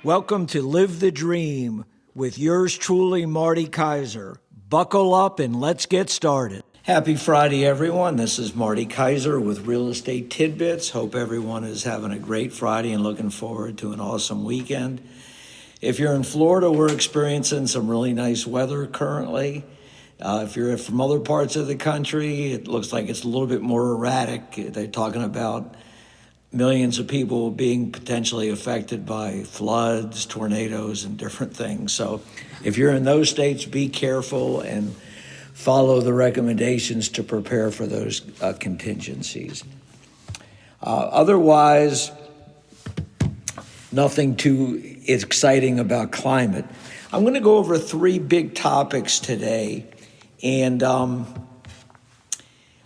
Welcome to Live the Dream with yours truly, Marty Kaiser. Buckle up and let's get started. Happy Friday, everyone. This is Marty Kaiser with Real Estate Tidbits. Hope everyone is having a great Friday and looking forward to an awesome weekend. If you're in Florida, we're experiencing some really nice weather currently. If you're from other parts of the country, it looks like it's a little bit more erratic. They're talking about millions of people being potentially affected by floods, tornadoes, and different things. So if you're in those states, be careful and follow the recommendations to prepare for those contingencies. Otherwise, nothing too exciting about climate. I'm going to go over three big topics today, and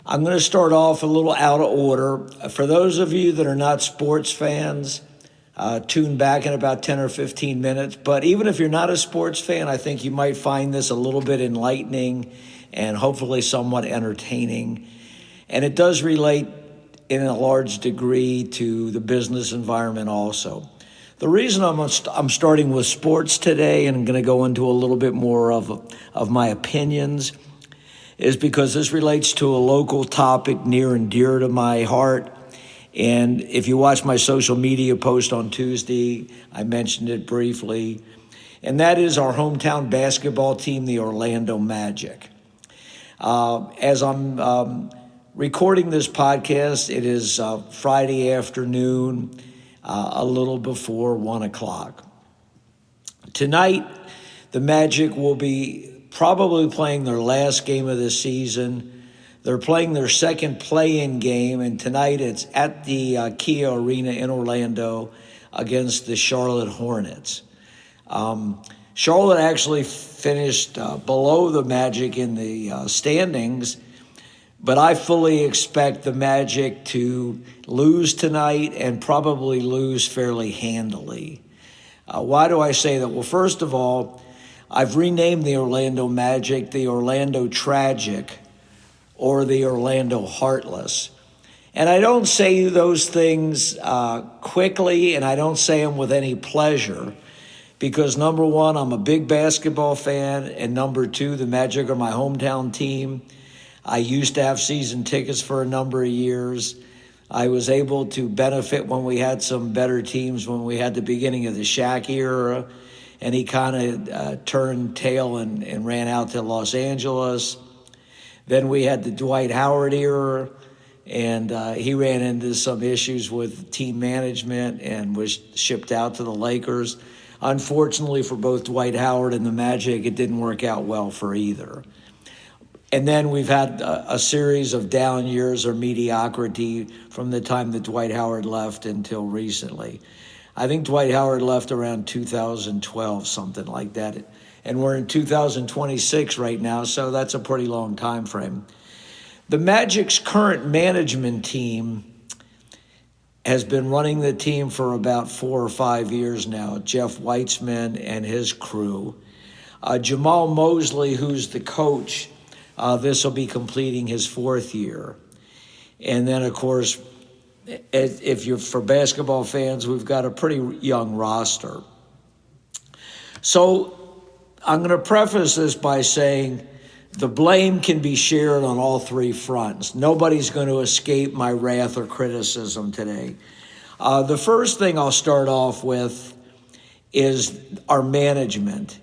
I'm going to start off a little out of order. For those of you that are not sports fans, tune back in about 10 or 15 minutes. But even if you're not a sports fan, I think you might find this a little bit enlightening and hopefully somewhat entertaining. And it does relate in a large degree to the business environment also. The reason I'm starting with sports today and I'm going to go into a little bit more of my opinions is because this relates to a local topic near and dear to my heart. And if you watch my social media post on Tuesday, I mentioned it briefly. And that is our hometown basketball team, the Orlando Magic. As I'm recording this podcast, it is Friday afternoon, a little before 1 o'clock. Tonight, the Magic will be probably playing their last game of the season. They're playing their second play-in game, and tonight it's at the Kia Arena in Orlando against the Charlotte Hornets. Charlotte actually finished below the Magic in the standings, but I fully expect the Magic to lose tonight and probably lose fairly handily. Why do I say that? Well, first of all, I've renamed the Orlando Magic the Orlando Tragic or the Orlando Heartless. And I don't say those things quickly, and I don't say them with any pleasure because, number one, I'm a big basketball fan, and number two, the Magic are my hometown team. I used to have season tickets for a number of years. I was able to benefit when we had some better teams when we had the beginning of the Shaq era, and he kind of turned tail and ran out to Los Angeles. Then we had the Dwight Howard era, and he ran into some issues with team management and was shipped out to the Lakers. Unfortunately for both Dwight Howard and the Magic, it didn't work out well for either. And then we've had a series of down years or mediocrity from the time that Dwight Howard left until recently. I think Dwight Howard left around 2012, something like that. And we're in 2026 right now, so that's a pretty long time frame. The Magic's current management team has been running the team for about 4 or 5 years now, Jeff Weitzman and his crew. Jamal Mosley, who's the coach, this will be completing his 4th year. And then, of course, if you're for basketball fans, we've got a pretty young roster. So I'm going to preface this by saying the blame can be shared on all three fronts. Nobody's going to escape my wrath or criticism today. The first thing I'll start off with is our management.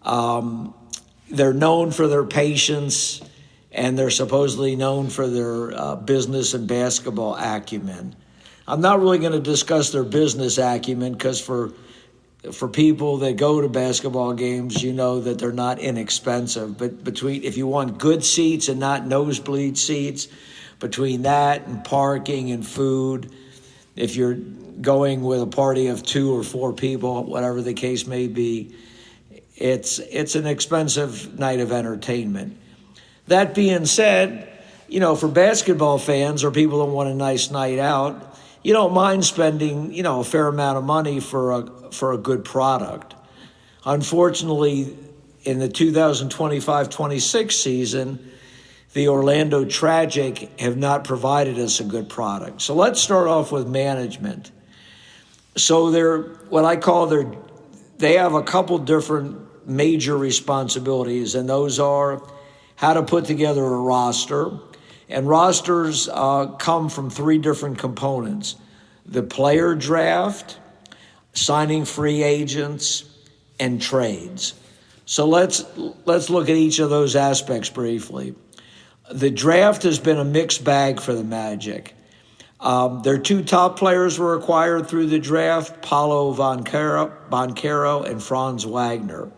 They're known for their patience, and they're supposedly known for their business and basketball acumen. I'm not really going to discuss their business acumen because for people that go to basketball games, you know that they're not inexpensive. But if you want good seats and not nosebleed seats, between that and parking and food, if you're going with a party of 2 or 4 people, whatever the case may be, it's an expensive night of entertainment. That being said, for basketball fans or people that want a nice night out, you don't mind spending, a fair amount of money for a good product. Unfortunately, in the 2025-26 season, the Orlando Tragic have not provided us a good product. So let's start off with management. So they have a couple different major responsibilities, and those are how to put together a roster. And rosters come from three different components: the player draft, signing free agents, and trades. So let's look at each of those aspects briefly. The draft has been a mixed bag for the Magic. Their two top players were acquired through the draft: Paulo Banchero and Franz Wagner.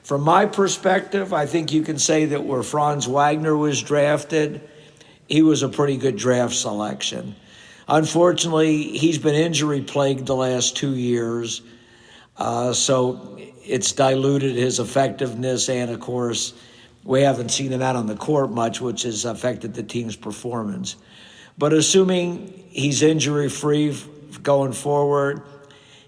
From my perspective, I think you can say that where Franz Wagner was drafted, he was a pretty good draft selection. Unfortunately, he's been injury plagued the last 2 years, so it's diluted his effectiveness, and of course, we haven't seen him out on the court much, which has affected the team's performance. But assuming he's injury-free going forward,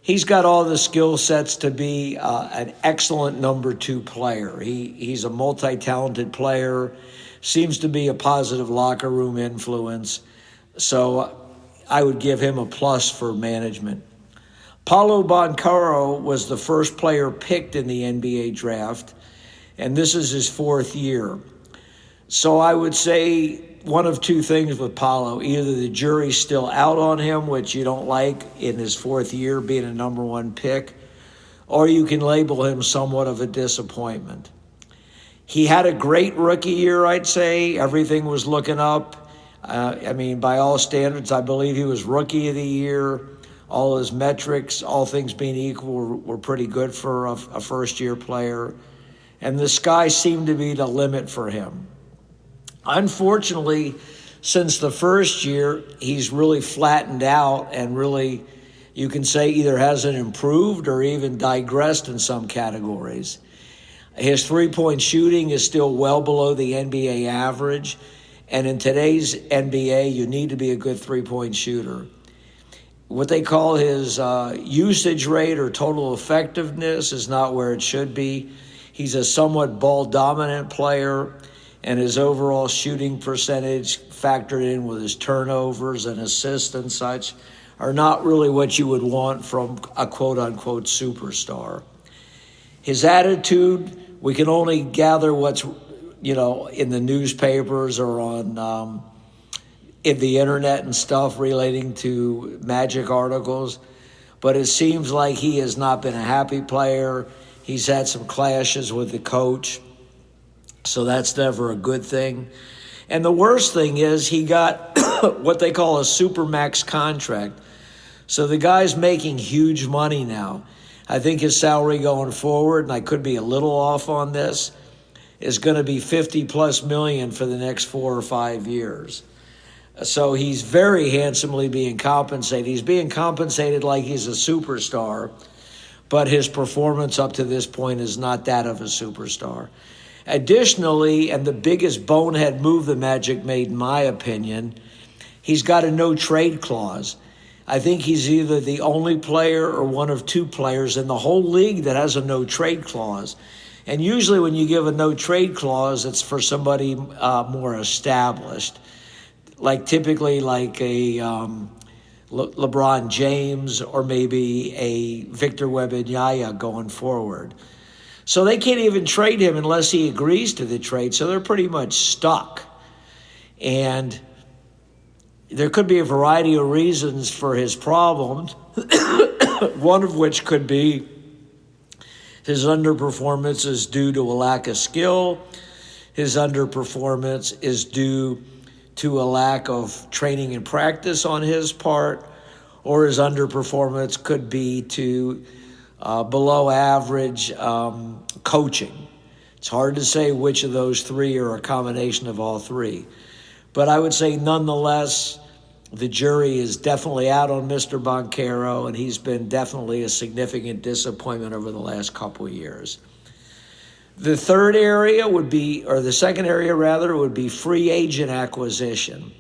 he's got all the skill sets to be an excellent number two player. He's a multi-talented player, seems to be a positive locker room influence. So I would give him a plus for management. Paulo Banchero was the first player picked in the NBA draft, and this is his fourth year. So I would say one of two things with Paulo: either the jury's still out on him, which you don't like in his fourth year being a number one pick, or you can label him somewhat of a disappointment. He had a great rookie year, I'd say. Everything was looking up. By all standards, I believe he was rookie of the year. All his metrics, all things being equal, were pretty good for a first-year player. And the sky seemed to be the limit for him. Unfortunately, since the first year, he's really flattened out and really, you can say, either hasn't improved or even digressed in some categories. His three-point shooting is still well below the NBA average, and in today's NBA, you need to be a good three-point shooter. What they call his usage rate or total effectiveness is not where it should be. He's a somewhat ball-dominant player, and his overall shooting percentage, factored in with his turnovers and assists and such, are not really what you would want from a quote-unquote superstar. His attitude, we can only gather what's, in the newspapers or on in the internet and stuff relating to Magic articles, but it seems like he has not been a happy player. He's had some clashes with the coach, so that's never a good thing. And the worst thing is he got what they call a supermax contract. So the guy's making huge money now. I think his salary going forward, and I could be a little off on this, is going to be 50+ million for the next 4 or 5 years. So he's very handsomely being compensated. He's being compensated like he's a superstar, but his performance up to this point is not that of a superstar. Additionally, and the biggest bonehead move the Magic made, in my opinion, he's got a no-trade clause. I think he's either the only player or one of two players in the whole league that has a no-trade clause. And usually when you give a no-trade clause, it's for somebody more established, typically like a LeBron James or maybe a Victor Wembanyama going forward. So they can't even trade him unless he agrees to the trade. So they're pretty much stuck. And there could be a variety of reasons for his problems, one of which could be his underperformance is due to a lack of skill. His underperformance is due to a lack of training and practice on his part, or his underperformance could be to below average coaching. It's hard to say which of those three or a combination of all three. But I would say nonetheless, the jury is definitely out on Mr. Banchero, and he's been definitely a significant disappointment over the last couple of years. The third area would be, or the second area rather, would be free agent acquisition.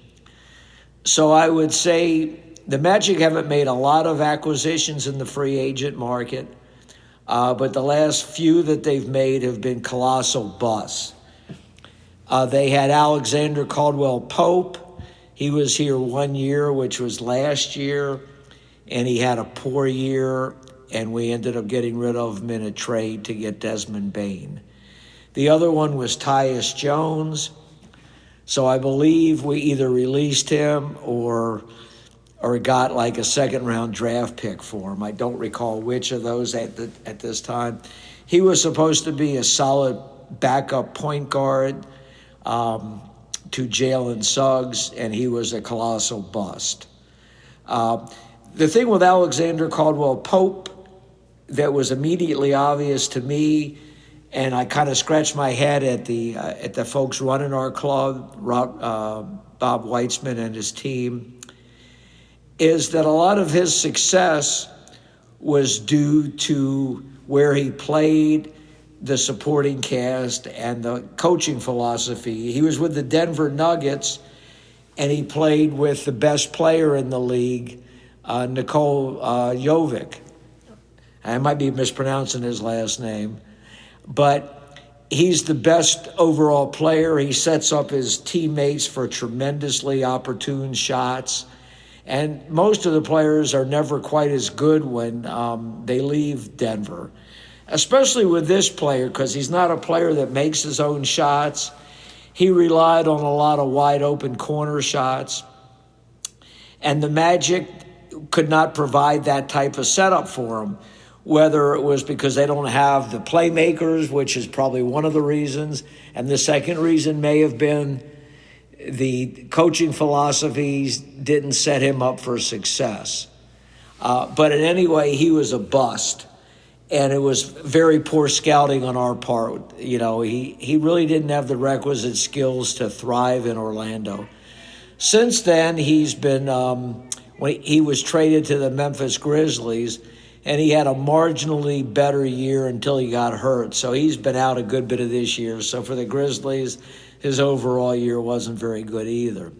So I would say the Magic haven't made a lot of acquisitions in the free agent market, but the last few that they've made have been colossal busts. They had Alexander Caldwell Pope. He was here 1 year, which was last year, and he had a poor year, and we ended up getting rid of him in a trade to get Desmond Bain. The other one was Tyus Jones. So I believe we either released him or got like a second-round draft pick for him. I don't recall which of those at this time. He was supposed to be a solid backup point guard to Jalen Suggs, and he was a colossal bust. The thing with Alexander Caldwell-Pope that was immediately obvious to me, and I kind of scratched my head at the folks running our club, Bob Weitzman and his team, is that a lot of his success was due to where he played, the supporting cast, and the coaching philosophy. He was with the Denver Nuggets, and he played with the best player in the league, Nikola Jovic. I might be mispronouncing his last name, but he's the best overall player. He sets up his teammates for tremendously opportune shots. And most of the players are never quite as good when they leave Denver, especially with this player, because he's not a player that makes his own shots. He relied on a lot of wide open corner shots. And the Magic could not provide that type of setup for him, whether it was because they don't have the playmakers, which is probably one of the reasons, and the second reason may have been the coaching philosophies didn't set him up for success. But in any way, he was a bust, and it was very poor scouting on our part. You know, he really didn't have the requisite skills to thrive in Orlando. Since then, he's been when he was traded to the Memphis Grizzlies, and he had a marginally better year until he got hurt. So he's been out a good bit of this year. So for the Grizzlies, his overall year wasn't very good either.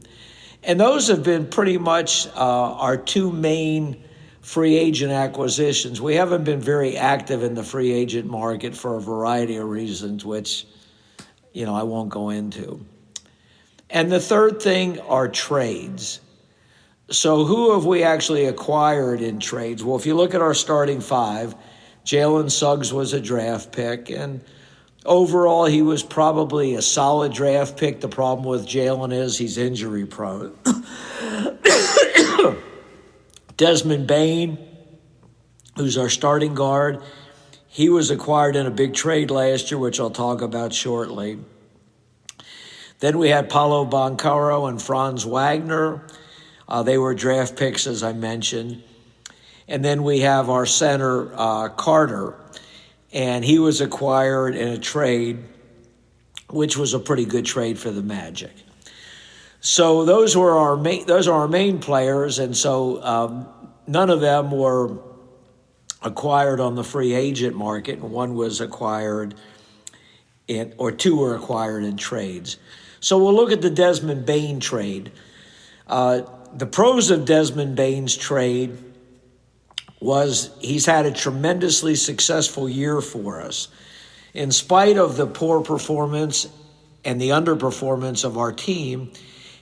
And those have been pretty much our two main free agent acquisitions. We haven't been very active in the free agent market for a variety of reasons, which, I won't go into. And the third thing are trades. So who have we actually acquired in trades? Well, if you look at our starting five, Jalen Suggs was a draft pick, and overall he was probably a solid draft pick. The problem with Jalen is he's injury prone. Desmond Bain, who's our starting guard, he was acquired in a big trade last year, which I'll talk about shortly. Then we had Paolo Banchero and Franz Wagner. They were draft picks, as I mentioned. And then we have our center, Carter, and he was acquired in a trade, which was a pretty good trade for the Magic. So those are our main players, and so none of them were acquired on the free agent market, and one was acquired two were acquired in trades. So we'll look at the Desmond Bain trade. The pros of Desmond Bain's trade was he's had a tremendously successful year for us. In spite of the poor performance and the underperformance of our team,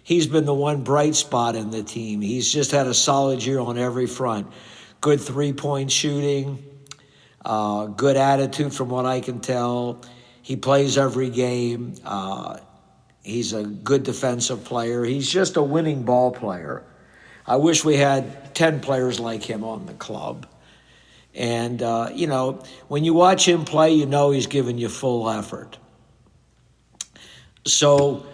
he's been the one bright spot in the team. He's just had a solid year on every front. Good three-point shooting, good attitude from what I can tell. He plays every game. He's a good defensive player. He's just a winning ball player. I wish we had 10 players like him on the club. And, when you watch him play, he's giving you full effort. So,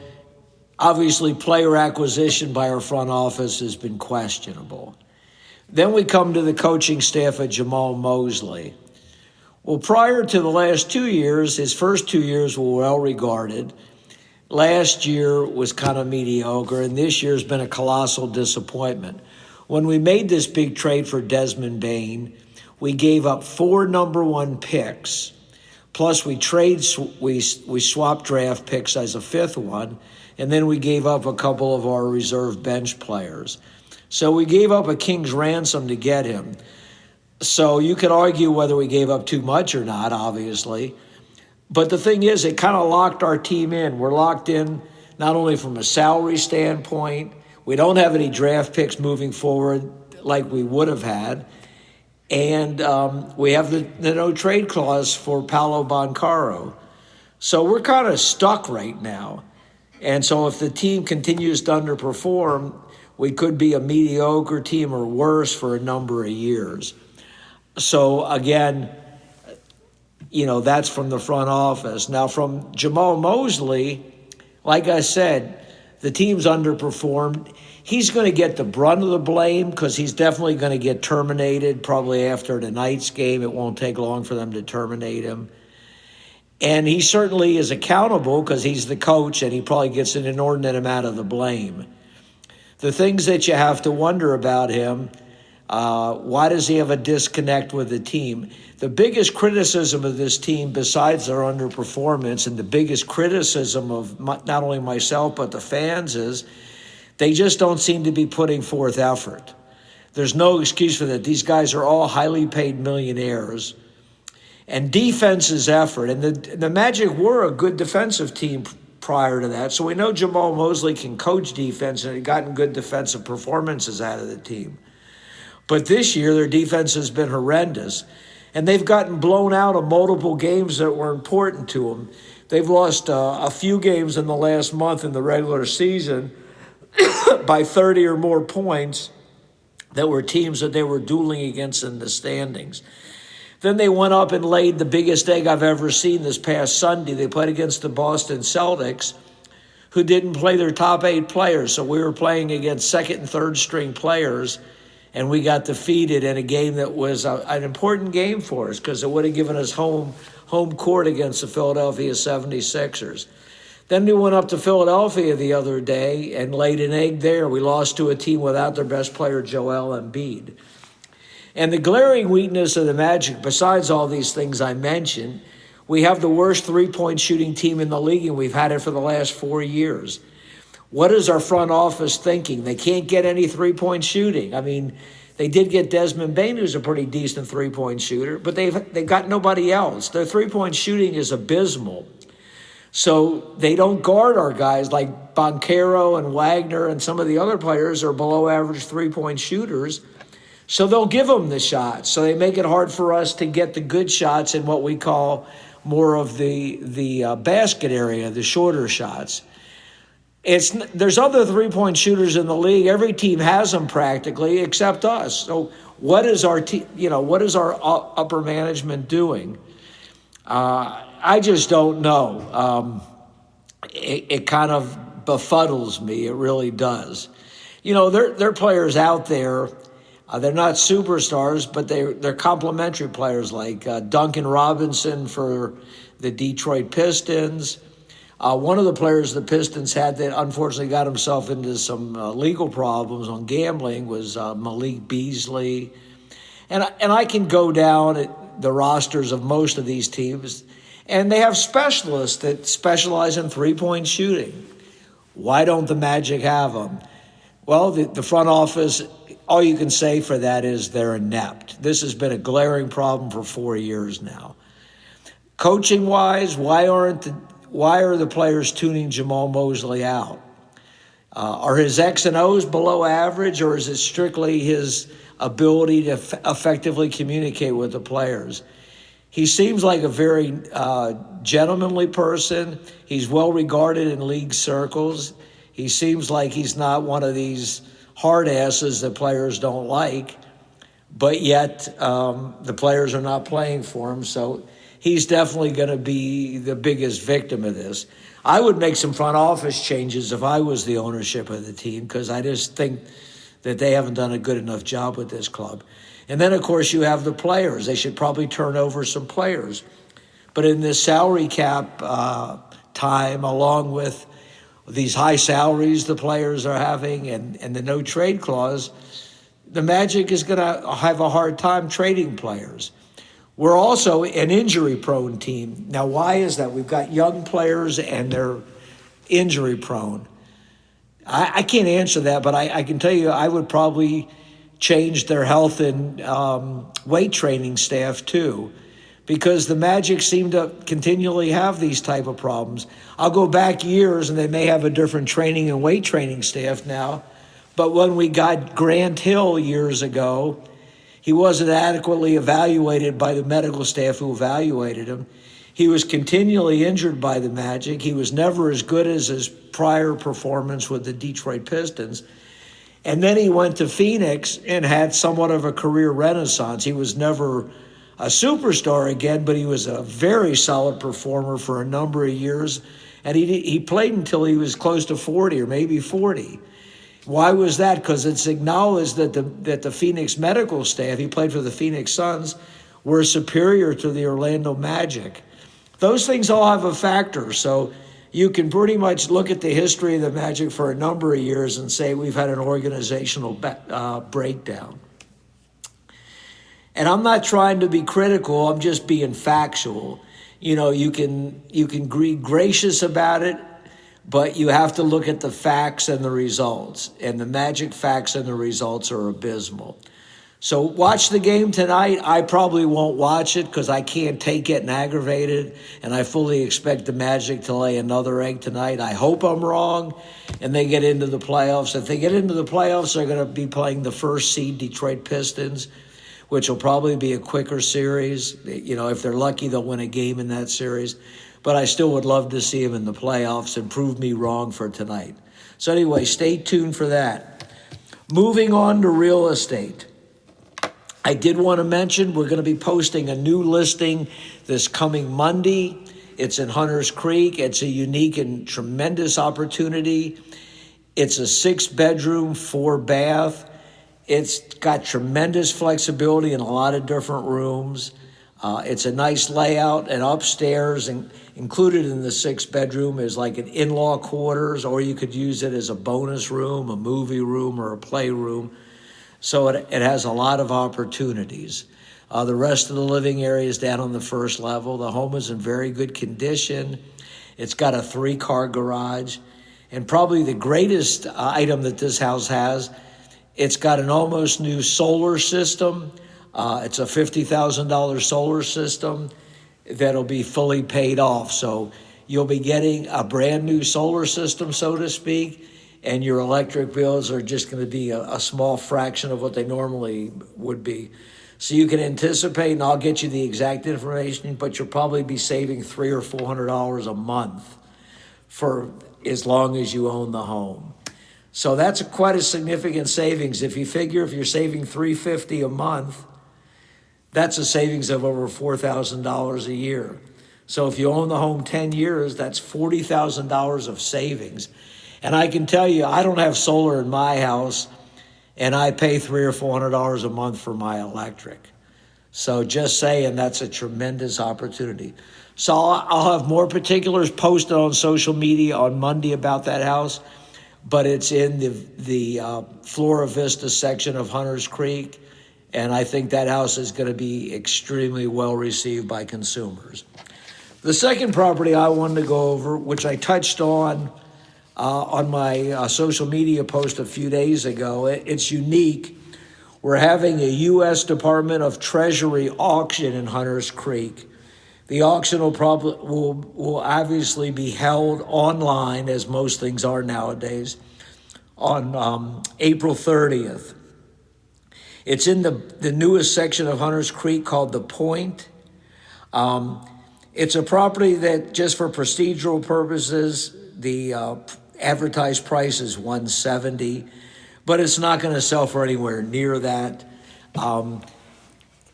obviously, player acquisition by our front office has been questionable. Then we come to the coaching staff of Jamal Mosley. Well, prior to the last 2 years, his first 2 years were well regarded. Last year was kind of mediocre, and this year's been a colossal disappointment. When we made this big trade for Desmond Bain, we gave up 4 number 1 picks, plus we swapped draft picks as a 5th one, and then we gave up a couple of our reserve bench players. So we gave up a king's ransom to get him. So you could argue whether we gave up too much or not, obviously. But the thing is, it kind of locked our team in. We're locked in not only from a salary standpoint. We don't have any draft picks moving forward. like we would have had. And we have the no trade clause for Paolo Banchero. So we're kind of stuck right now. And so if the team continues to underperform, we could be a mediocre team or worse for a number of years. So again, that's from the front office. Now from Jamal Mosley, like I said, the team's underperformed. He's going to get the brunt of the blame because he's definitely going to get terminated probably after tonight's game. It won't take long for them to terminate him. And he certainly is accountable because he's the coach, and he probably gets an inordinate amount of the blame. The things that you have to wonder about him, why does he have a disconnect with the team? The biggest criticism of this team, besides their underperformance, and the biggest criticism of not only myself but the fans, is they just don't seem to be putting forth effort. There's no excuse for that. These guys are all highly paid millionaires. And defense is effort. And the Magic were a good defensive team prior to that. So we know Jamal Mosley can coach defense and had gotten good defensive performances out of the team. But this year, their defense has been horrendous. And they've gotten blown out of multiple games that were important to them. They've lost a few games in the last month in the regular season by 30 or more points that were teams that they were dueling against in the standings. Then they went up and laid the biggest egg I've ever seen this past Sunday. They played against the Boston Celtics, who didn't play their top 8 players. So we were playing against second and third string players, and we got defeated in a game that was an important game for us because it would have given us home court against the Philadelphia 76ers. Then we went up to Philadelphia the other day and laid an egg there. We lost to a team without their best player, Joel Embiid. And the glaring weakness of the Magic, besides all these things I mentioned, we have the worst three-point shooting team in the league, and we've had it for the last 4 years. What is our front office thinking? They can't get any three-point shooting. I mean, they did get Desmond Bane, who's a pretty decent three-point shooter, but they've got nobody else. Their three-point shooting is abysmal. So they don't guard our guys like Banchero and Wagner, and some of the other players are below-average three-point shooters. So they'll give them the shots. So they make it hard for us to get the good shots in what we call more of the basket area, the shorter shots. There's other three-point shooters in the league. Every team has them practically, except us. So what is our what is our upper management doing? I just don't know. It kind of befuddles me. It really does. There are players out there. They're not superstars, but they're complementary players like Duncan Robinson for the Detroit Pistons. One of the players the Pistons had that unfortunately got himself into some legal problems on gambling was Malik Beasley. And I can go down at the rosters of most of these teams, and they have specialists that specialize in three-point shooting. Why don't the Magic have them? Well, the front office, all you can say for that is they're inept. This has been a glaring problem for 4 years now. Coaching-wise, why are the players tuning Jamal Mosley out? Are his X and O's below average, or is it strictly his ability to effectively communicate with the players? He seems like a very gentlemanly person. He's well regarded in league circles. He seems like he's not one of these hard asses that players don't like, but yet the players are not playing for him. So he's definitely going to be the biggest victim of this. I would make some front office changes if I was the ownership of the team, because I just think that they haven't done a good enough job with this club. And then, of course, you have the players. They should probably turn over some players. But in this salary cap time, along with these high salaries the players are having and the no trade clause, the Magic is going to have a hard time trading players. We're also an injury-prone team. Now, why is that? We've got young players and they're injury-prone. I can't answer that, but I can tell you I would probably change their health and weight training staff too, because the Magic seem to continually have these type of problems. I'll go back years and they may have a different training and weight training staff now, But when we got Grant Hill years ago, he wasn't adequately evaluated by the medical staff who evaluated him. He was continually injured by the Magic. He was never as good as his prior performance with the Detroit Pistons. And then he went to Phoenix and had somewhat of a career renaissance. He was never a superstar again, but he was a very solid performer for a number of years. And he played until he was close to 40 or maybe 40. Why was that? Because it's acknowledged that the Phoenix medical staff, he played for the Phoenix Suns, were superior to the Orlando Magic. Those things all have a factor. So you can pretty much look at the history of the Magic for a number of years and say we've had an organizational breakdown. And I'm not trying to be critical. I'm just being factual. You can be gracious about it, but you have to look at the facts and the results. And the Magic facts and the results are abysmal. So watch the game tonight. I probably won't watch it because I can't take getting aggravated, and I fully expect the Magic to lay another egg tonight. I hope I'm wrong, and they get into the playoffs. If they get into the playoffs, they're going to be playing the first seed Detroit Pistons, which will probably be a quicker series. If they're lucky, they'll win a game in that series. But I still would love to see them in the playoffs and prove me wrong for tonight. So anyway, stay tuned for that. Moving on to real estate. I did want to mention we're going to be posting a new listing this coming Monday. It's in Hunters Creek. It's a unique and tremendous opportunity. It's a 6-bedroom, 4-bath. It's got tremendous flexibility in a lot of different rooms. It's a nice layout, and upstairs and included in the 6-bedroom is like an in-law quarters, or you could use it as a bonus room, a movie room, or a playroom. So it has a lot of opportunities. The rest of the living area is down on the first level. The home is in very good condition. It's got a 3-car garage. And probably the greatest item that this house has, it's got an almost new solar system. It's a $50,000 solar system that'll be fully paid off. So you'll be getting a brand new solar system, so to speak, and your electric bills are just going to be a small fraction of what they normally would be. So you can anticipate, and I'll get you the exact information, but you'll probably be saving $300 or $400 a month for as long as you own the home. So that's quite a significant savings. If you figure if you're saving $350 a month, that's a savings of over $4,000 a year. So if you own the home 10 years, that's $40,000 of savings. And I can tell you, I don't have solar in my house, and I pay $300 or $400 a month for my electric. So just saying, that's a tremendous opportunity. So I'll have more particulars posted on social media on Monday about that house, but it's in the Flora Vista section of Hunters Creek, and I think that house is going to be extremely well received by consumers. The second property I wanted to go over, which I touched on my social media post a few days ago, it's unique. We're having a U.S. Department of Treasury auction in Hunters Creek. The auction will obviously be held online, as most things are nowadays, on April 30th. It's in the newest section of Hunters Creek called The Point. It's a property that, just for procedural purposes, the advertised price is $170, but it's not going to sell for anywhere near that.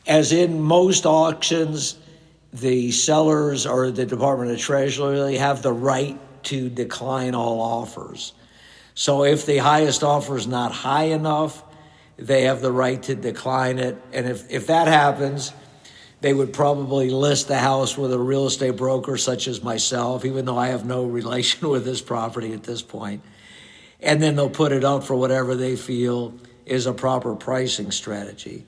As in most auctions, the sellers or the Department of Treasury have the right to decline all offers. So if the highest offer is not high enough, they have the right to decline it. And if that happens, they would probably list the house with a real estate broker such as myself, even though I have no relation with this property at this point. And then they'll put it up for whatever they feel is a proper pricing strategy.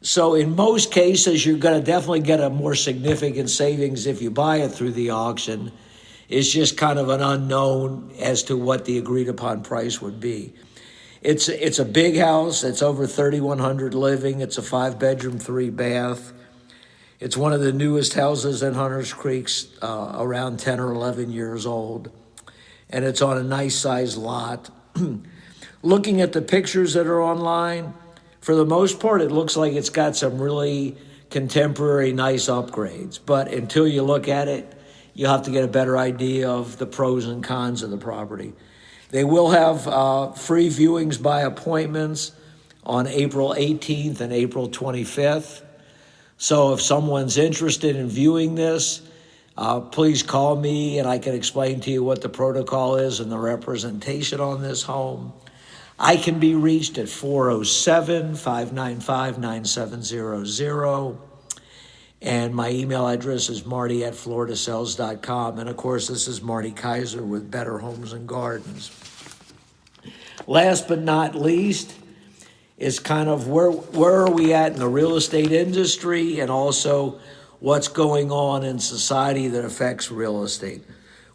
So in most cases, you're going to definitely get a more significant savings if you buy it through the auction. It's just kind of an unknown as to what the agreed upon price would be. It's a big house. It's over 3,100 living. It's a 5-bedroom, 3-bath. It's one of the newest houses in Hunters Creek, around 10 or 11 years old. And it's on a nice sized lot. Looking at the pictures that are online, for the most part, it looks like it's got some really contemporary, nice upgrades. But until you look at it, you'll have to get a better idea of the pros and cons of the property. They will have free viewings by appointments on April 18th and April 25th. So if someone's interested in viewing this, please call me and I can explain to you what the protocol is and the representation on this home. I can be reached at 407-595-9700. And my email address is marty@floridasells.com. And of course, this is Marty Kaiser with Better Homes and Gardens. Last but not least is kind of where are we at in the real estate industry, and also what's going on in society that affects real estate.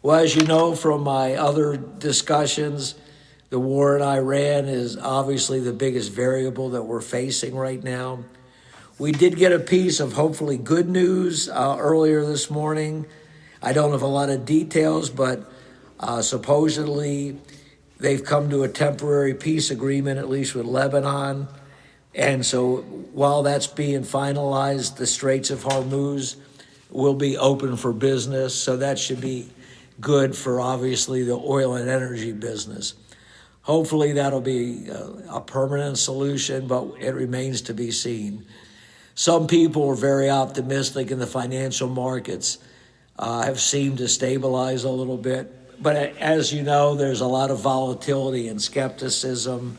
Well, as you know from my other discussions, the war in Iran is obviously the biggest variable that we're facing right now. We did get a piece of hopefully good news earlier this morning. I don't have a lot of details, but supposedly they've come to a temporary peace agreement, at least with Lebanon. And so while that's being finalized, the Straits of Hormuz will be open for business. So that should be good for obviously the oil and energy business. Hopefully that'll be a permanent solution, but it remains to be seen. Some people are very optimistic, and the financial markets have seemed to stabilize a little bit. But as you know, there's a lot of volatility and skepticism,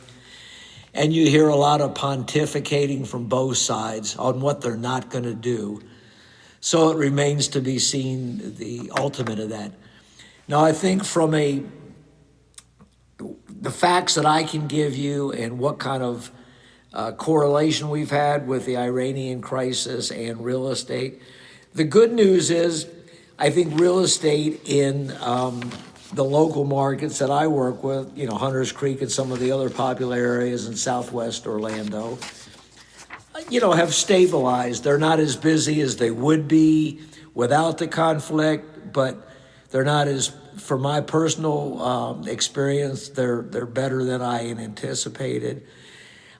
and you hear a lot of pontificating from both sides on what they're not going to do. So it remains to be seen the ultimate of that. Now, I think from the facts that I can give you and what kind of correlation we've had with the Iranian crisis and real estate, the good news is I think real estate in the local markets that I work with, Hunters Creek and some of the other popular areas in Southwest Orlando, have stabilized. They're not as busy as they would be without the conflict, but they're not as, from my personal experience, they're better than I anticipated.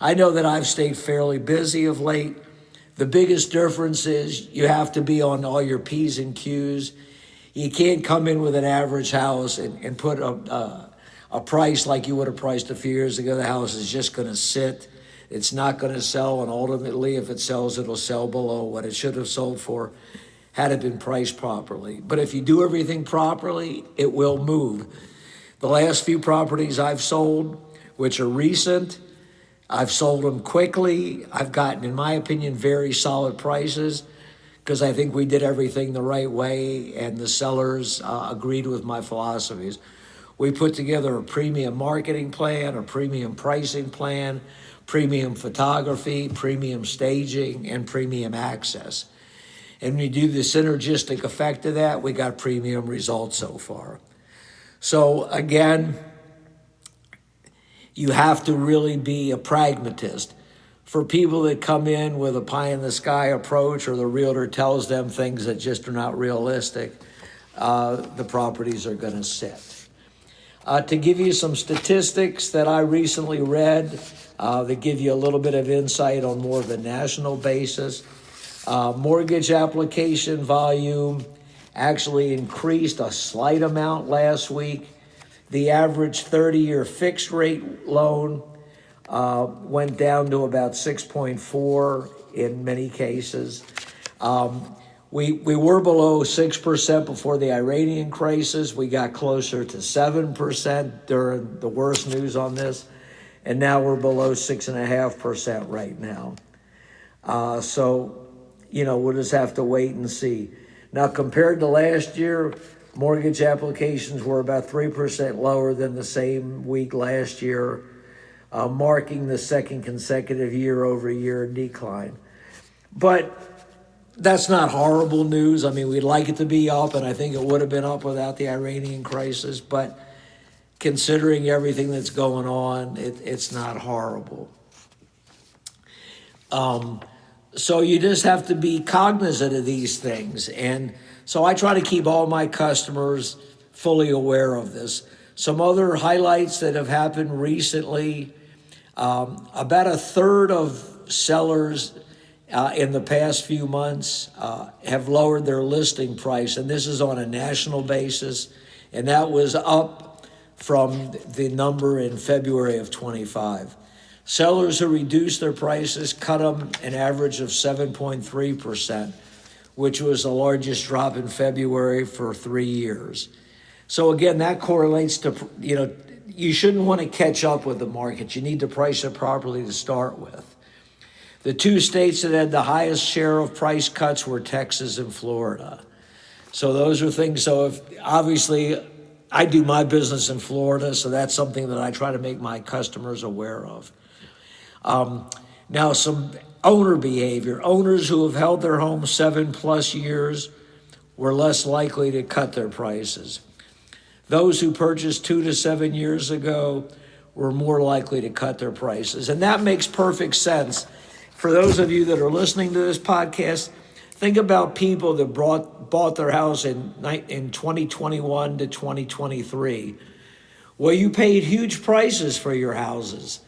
I know that I've stayed fairly busy of late. The biggest difference is you have to be on all your P's and Q's. You can't come in with an average house and put a price like you would have priced a few years ago. The house is just going to sit. It's not going to sell, and ultimately, if it sells, it'll sell below what it should have sold for had it been priced properly. But if you do everything properly, it will move. The last few properties I've sold, which are recent, I've sold them quickly. I've gotten, in my opinion, very solid prices because I think we did everything the right way and the sellers agreed with my philosophies. We put together a premium marketing plan, a premium pricing plan, premium photography, premium staging, and premium access. And when you do the synergistic effect of that, we got premium results so far. So again, you have to really be a pragmatist. For people that come in with a pie-in-the-sky approach, or the realtor tells them things that just are not realistic, the properties are going to sit. To give you some statistics that I recently read that give you a little bit of insight on more of a national basis, mortgage application volume actually increased a slight amount last week. The average 30-year fixed rate loan went down to about 6.4 in many cases. We were below 6% before the Iranian crisis. We got closer to 7% during the worst news on this, and now we're below 6.5% right now. So, we'll just have to wait and see. Now, compared to last year, mortgage applications were about 3% lower than the same week last year, marking the second consecutive year-over-year decline. But that's not horrible news. I mean, we'd like it to be up, and I think it would have been up without the Iranian crisis. But considering everything that's going on, it's not horrible. So you just have to be cognizant of these things. And so I try to keep all my customers fully aware of this. Some other highlights that have happened recently, about a third of sellers in the past few months have lowered their listing price, and this is on a national basis, and that was up from the number in February of 25. Sellers who reduced their prices cut them an average of 7.3%, which was the largest drop in February for 3 years. So again, that correlates to, you shouldn't want to catch up with the market. You need to price it properly to start with. The two states that had the highest share of price cuts were Texas and Florida. So those are things. So if obviously I do my business in Florida, so that's something that I try to make my customers aware of. Now, some owner behavior. Owners who have held their home 7+ years were less likely to cut their prices. Those who purchased 2 to 7 years ago were more likely to cut their prices. And that makes perfect sense. For those of you that are listening to this podcast, think about people that bought their house in 2021 to 2023. Well, you paid huge prices for your houses.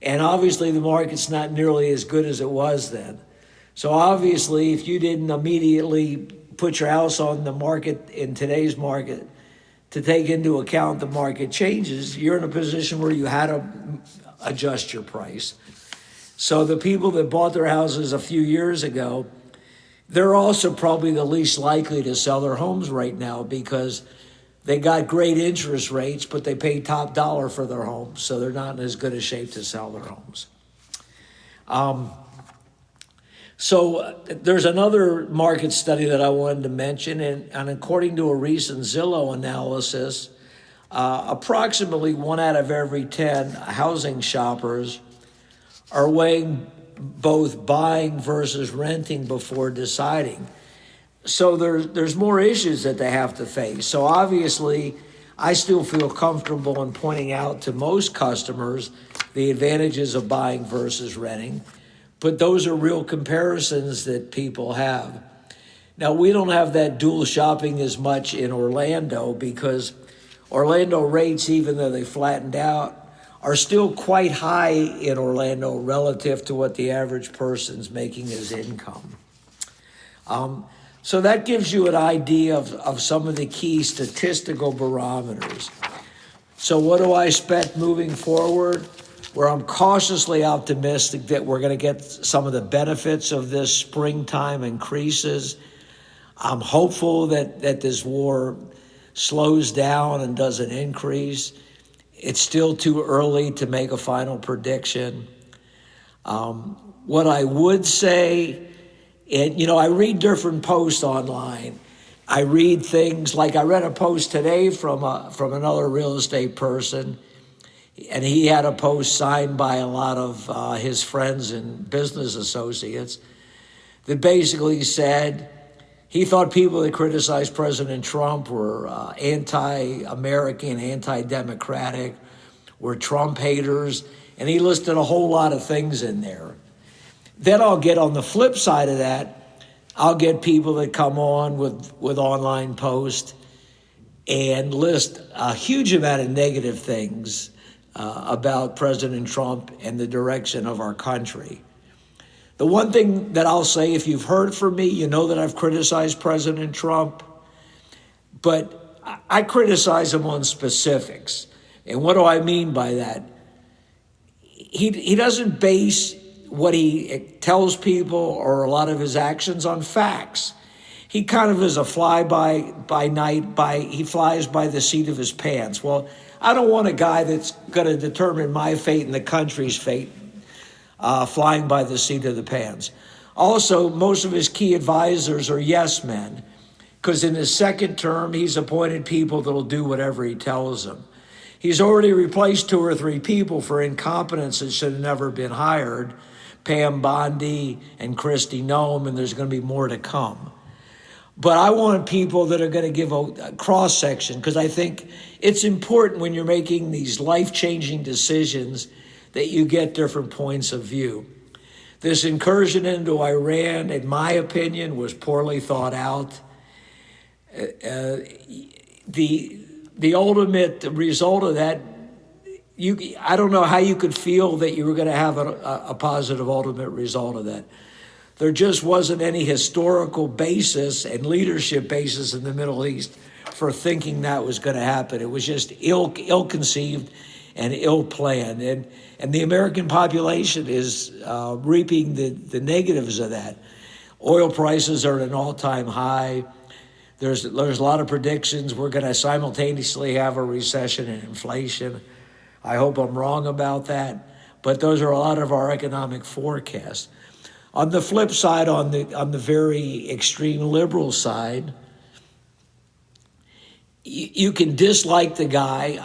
And obviously the market's not nearly as good as it was then. So obviously, if you didn't immediately put your house on the market in today's market to take into account the market changes, you're in a position where you had to adjust your price. So the people that bought their houses a few years ago, they're also probably the least likely to sell their homes right now because they got great interest rates, but they paid top dollar for their homes, so they're not in as good a shape to sell their homes. So there's another market study that I wanted to mention, and according to a recent Zillow analysis, approximately 1 out of every 10 housing shoppers are weighing both buying versus renting before deciding. So there's more issues that they have to face. So obviously, I still feel comfortable in pointing out to most customers the advantages of buying versus renting, but those are real comparisons that people have. Now, we don't have that dual shopping as much in Orlando because Orlando rates, even though they flattened out, are still quite high in Orlando relative to what the average person's making as income. So that gives you an idea of some of the key statistical barometers. So what do I expect moving forward? Where I'm cautiously optimistic that we're going to get some of the benefits of this springtime increases. I'm hopeful that this war slows down and doesn't increase. It's still too early to make a final prediction. What I would say, and I read different posts online. I read things like I read a post today from another real estate person, and he had a post signed by a lot of his friends and business associates that basically said he thought people that criticized President Trump were anti-American, anti-democratic, were Trump haters, and he listed a whole lot of things in there. Then I'll get on the flip side of that, I'll get people that come on with online posts and list a huge amount of negative things about President Trump and the direction of our country. The one thing that I'll say, if you've heard from me, you know that I've criticized President Trump, but I criticize him on specifics. And what do I mean by that? He doesn't base what he tells people or a lot of his actions on facts. He kind of is a fly-by-night, he flies by the seat of his pants. Well, I don't want a guy that's going to determine my fate and the country's fate flying by the seat of the pants. Also, most of his key advisors are yes men, because in his second term, he's appointed people that'll do whatever he tells them. He's already replaced 2 or 3 people for incompetence that should have never been hired, Pam Bondi and Kristi Noem, and there's going to be more to come. But I want people that are going to give a cross-section, because I think it's important when you're making these life-changing decisions that you get different points of view. This incursion into Iran, in my opinion, was poorly thought out. the ultimate result of that, I don't know how you could feel that you were going to have a positive ultimate result of that. There just wasn't any historical basis and leadership basis in the Middle East for thinking that was going to happen. It was just ill-conceived and ill-planned. And the American population is reaping the negatives of that. Oil prices are at an all-time high. There's a lot of predictions. We're going to simultaneously have a recession and inflation. I hope I'm wrong about that, but those are a lot of our economic forecasts. On the flip side, on the very extreme liberal side, you can dislike the guy,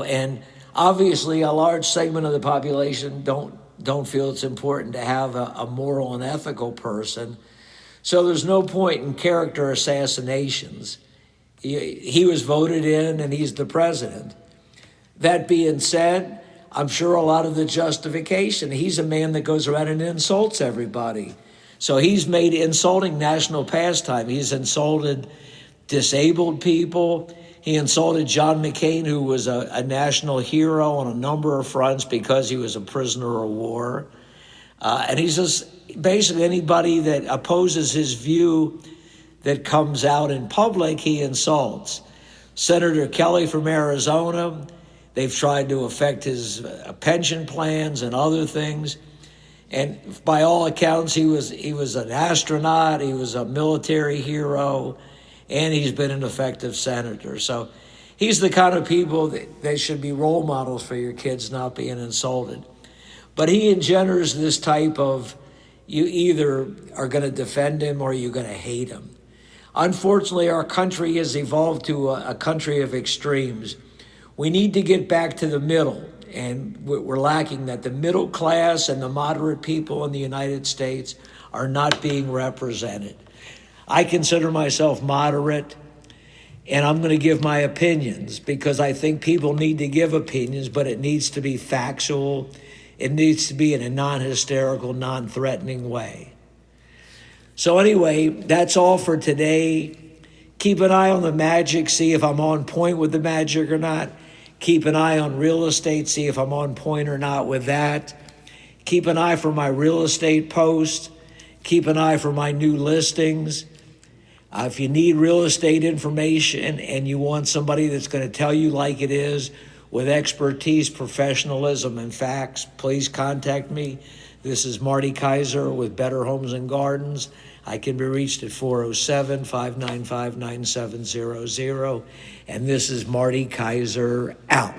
and obviously a large segment of the population don't feel it's important to have a moral and ethical person. So there's no point in character assassinations. He was voted in and he's the president. That being said, I'm sure a lot of the justification, he's a man that goes around and insults everybody. So he's made insulting national pastime. He's insulted disabled people. He insulted John McCain, who was a national hero on a number of fronts because he was a prisoner of war. And he's just basically anybody that opposes his view that comes out in public, he insults. Senator Kelly from Arizona, they've tried to affect his pension plans and other things. And by all accounts, he was an astronaut, he was a military hero, and he's been an effective senator. So he's the kind of people that should be role models for your kids, not being insulted. But he engenders this type of, you either are going to defend him or you're going to hate him. Unfortunately, our country has evolved to a country of extremes. We need to get back to the middle, and we're lacking that. The middle class and the moderate people in the United States are not being represented. I consider myself moderate, and I'm going to give my opinions because I think people need to give opinions, but it needs to be factual. It needs to be in a non-hysterical, non-threatening way. So anyway, that's all for today. Keep an eye on the magic, see if I'm on point with the magic or not. Keep an eye on real estate, see if I'm on point or not with that. Keep an eye for my real estate posts. Keep an eye for my new listings. If you need real estate information and you want somebody that's going to tell you like it is with expertise, professionalism, and facts, please contact me. This is Marty Kaiser with Better Homes and Gardens. I can be reached at 407-595-9700. And this is Marty Kaiser out.